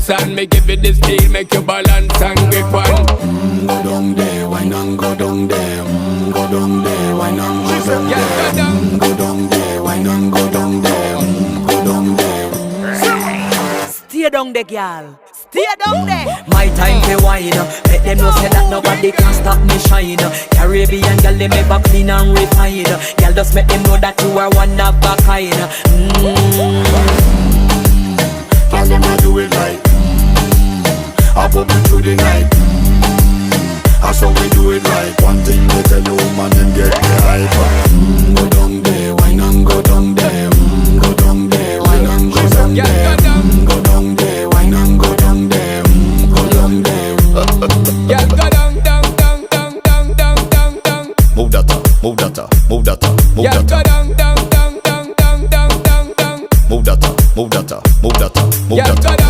dance and me give it this feel, make you balance and grip on. Go down there, why not go down there? Go down there, why not go down there? Go down there, why not go down there? Go down there. Stay down there, girl. Stay down there. My time to wine. Let them know say that nobody can stop me shine. Caribbean girl, they make back clean and refine. Girl, just make them know that you are one of a kind. Tell them I do it right. I pop it through the night. That's how we do it right. One thing we tell you, man, and get the hype. Go down there.